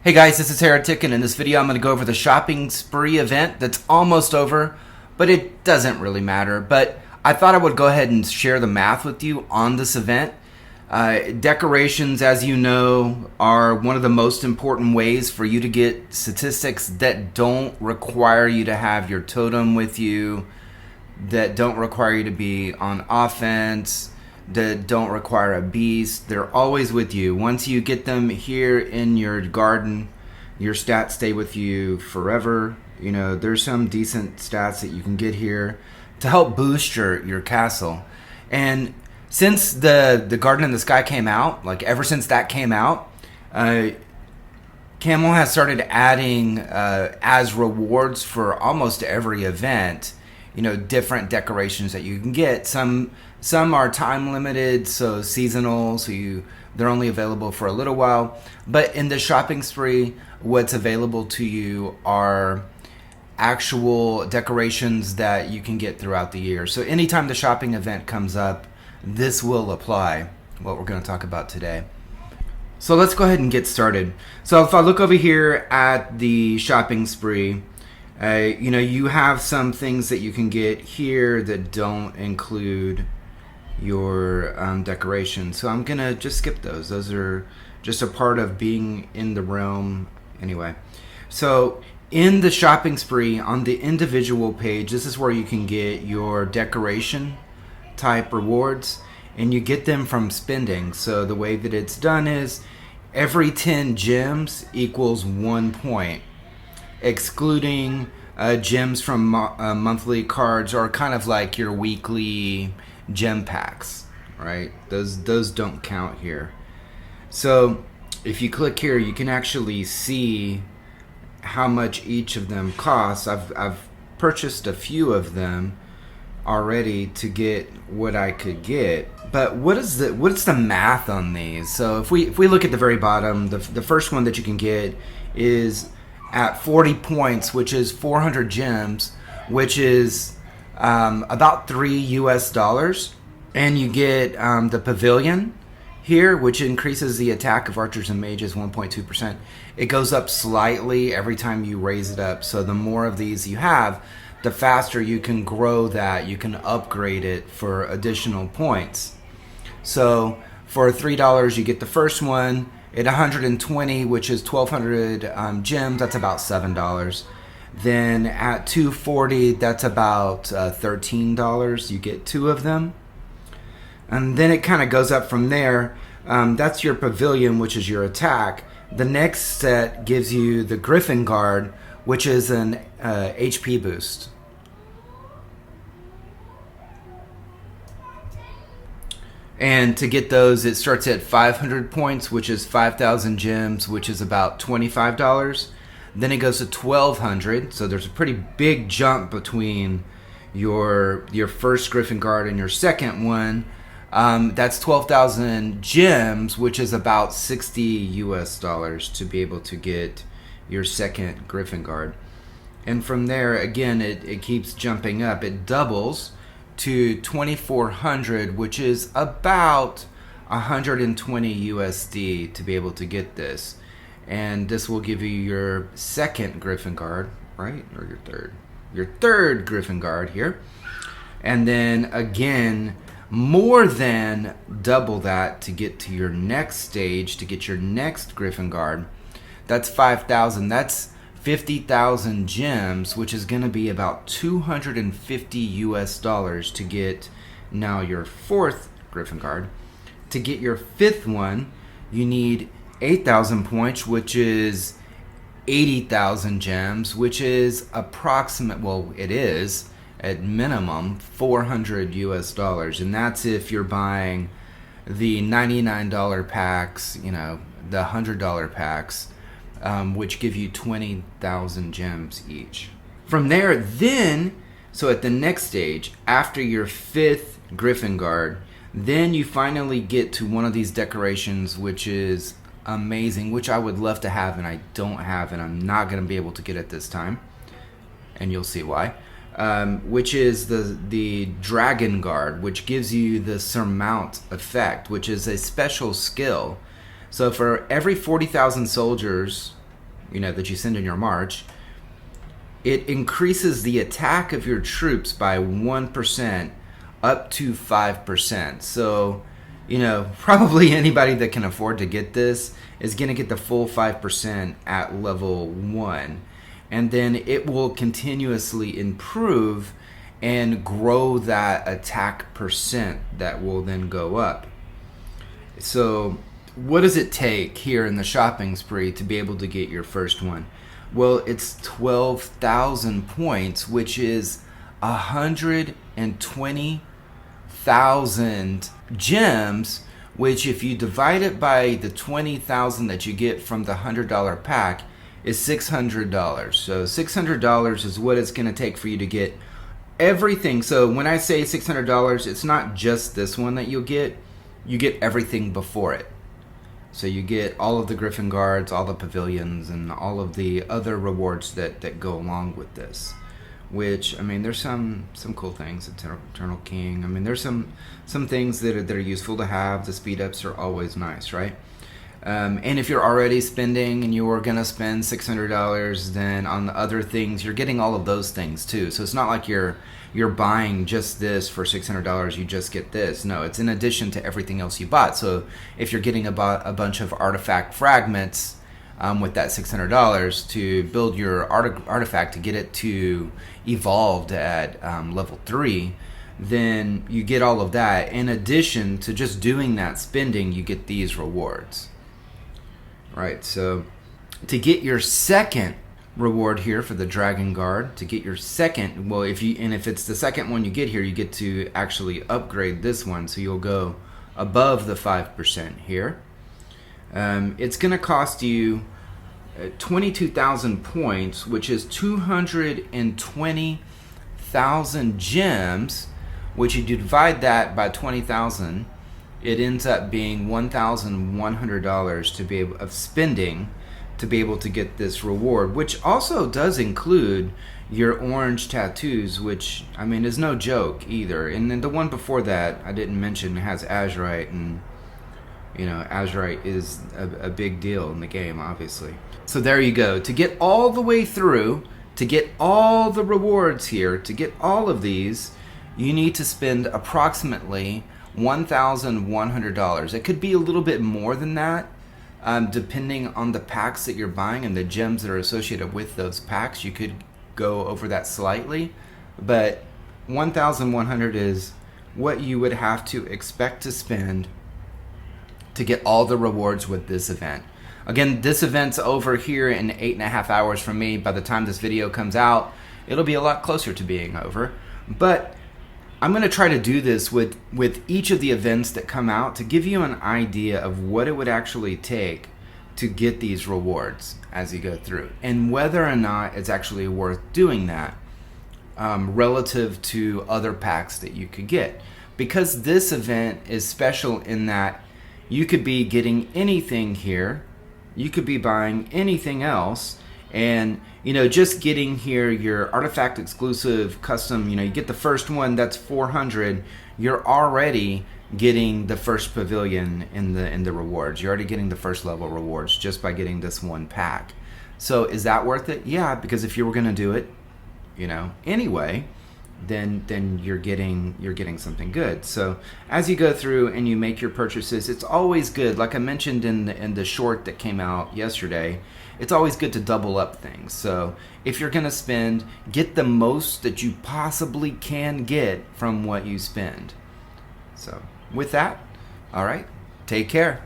Hey guys, this is Heretic, and in this video I'm going to go over the shopping spree event that's almost over, but it doesn't really matter. But I thought I would go ahead and share the math with you on this event. Decorations, as you know, are one of the most important ways for you to get statistics that don't require you to have your totem with you, that don't require you to be on offense, that don't require a beast. They're always with you. Once you get them here in your garden, your stats stay with you forever. You know, there's some decent stats that you can get here to help boost your castle. And since the Garden in the Sky came out, like ever since that came out, Camel has started adding as rewards for almost every event, you know, different decorations that you can get. Some are time limited, so seasonal, so they're only available for a little while. But in the shopping spree, what's available to you are actual decorations that you can get throughout the year. So anytime the shopping event comes up, this will apply, what we're going to talk about today. So let's go ahead and get started. So if I look over here at the shopping spree, you know, you have some things that you can get here that don't include your decoration. So I'm going to just skip those. Those are just a part of being in the realm anyway. So in the shopping spree, on the individual page, this is where you can get your decoration type rewards, and you get them from spending. So the way that it's done is every 10 gems equals 1 point, excluding gems from monthly cards, or kind of like your weekly gem packs, right? Those don't count here. So if you click here, you can actually see how much each of them costs. I've purchased a few of them already to get what I could get. But what's the math on these? So if we look at the very bottom, the first one that you can get is at 40 points, which is 400 gems, which is about $3 US, and you get the pavilion here, which increases the attack of archers and mages 1.2%. It goes up slightly every time you raise it up. So the more of these you have, the faster you can grow that. You can upgrade it for additional points. So for $3, you get the first one. At 120, which is 1,200 gems, that's about $7. Then at 240, that's about $13. You get 2 of them. And then it kind of goes up from there. That's your pavilion, which is your attack. The next set gives you the Griffin Guard, which is an HP boost. And to get those, it starts at 500 points, which is 5,000 gems, which is about $25. Then it goes to 1,200, so there's a pretty big jump between your first Griffin Guard and your second one. That's 12,000 gems, which is about $60 US to be able to get your second Griffin Guard. And from there, again, it keeps jumping up. It doubles to 2,400, which is about 120 USD to be able to get this. And this will give you your second Griffin Guard, right? Or your third. Your third Griffin Guard here. And then again, more than double that to get to your next stage, to get your next Griffin Guard. That's 5,000. That's 50,000 gems, which is going to be about $250 US to get now your fourth Griffin Guard. To get your fifth one, you need 8,000 points, which is 80,000 gems, which is approximate, well, it is at minimum $400 US. And that's if you're buying the $99 packs, you know, the $100 packs, which give you 20,000 gems each. From there, then, so at the next stage, after your fifth Griffin Guard, then you finally get to one of these decorations, which is amazing, which I would love to have and I don't have, and I'm not going to be able to get it this time, and you'll see why. Which is the Dragon Guard, which gives you the Surmount effect, which is a special skill. So for every 40,000 soldiers that you send in your march, it increases the attack of your troops by 1% up to 5%. So, probably anybody that can afford to get this is going to get the full 5% at level 1. And then it will continuously improve and grow that attack percent that will then go up. So, what does it take here in the shopping spree to be able to get your first one? Well, it's 12,000 points, which is 120,000 gems, which if you divide it by the 20,000 that you get from the $100 pack is $600. So $600 is what it's going to take for you to get everything. So when I say $600, it's not just this one that you get everything before it. So you get all of the Griffin Guards, all the pavilions, and all of the other rewards that go along with this. Which, there's some cool things. Eternal King. There's some things that are useful to have. The speed ups are always nice, right? And if you're already spending and you were going to spend $600, then on the other things, you're getting all of those things too. So it's not like you're buying just this for $600, you just get this. No, it's in addition to everything else you bought. So if you're getting a bunch of artifact fragments with that $600 to build your artifact to get it to evolved at level 3, then you get all of that. In addition to just doing that spending, you get these rewards. Right, so to get your second reward here for the Dragon Guard, to get your second, if it's the second one you get here, you get to actually upgrade this one, so you'll go above the 5% here. It's going to cost you 22,000 points, which is 220,000 gems, which you divide that by 20,000, it ends up being $1,100 to be able of spending to be able to get this reward, which also does include your orange tattoos, which is no joke either. And then the one before that I didn't mention has Azurite, and Azurite is a big deal in the game, obviously. So there you go. To get all the way through, to get all the rewards here, to get all of these, you need to spend approximately $1,100. It could be a little bit more than that, depending on the packs that you're buying and the gems that are associated with those packs. You could go over that slightly, but 1,100 is what you would have to expect to spend to get all the rewards with this event. Again, this event's over here in 8.5 hours from me. By the time this video comes out, it'll be a lot closer to being over, but I'm going to try to do this with each of the events that come out to give you an idea of what it would actually take to get these rewards as you go through, and whether or not it's actually worth doing that relative to other packs that you could get. Because this event is special in that you could be getting anything here, you could be buying anything else, and just getting here your artifact exclusive custom, you get the first one, that's 400, you're already getting the first pavilion in the rewards. You're already getting the first level rewards just by getting this one pack. So is that worth it? Yeah, because if you were going to do it, anyway, then you're getting something good. So as you go through and you make your purchases, it's always good. Like I mentioned in the short that came out yesterday, it's always good to double up things. So if you're going to spend, get the most that you possibly can get from what you spend. So with that, all right, take care.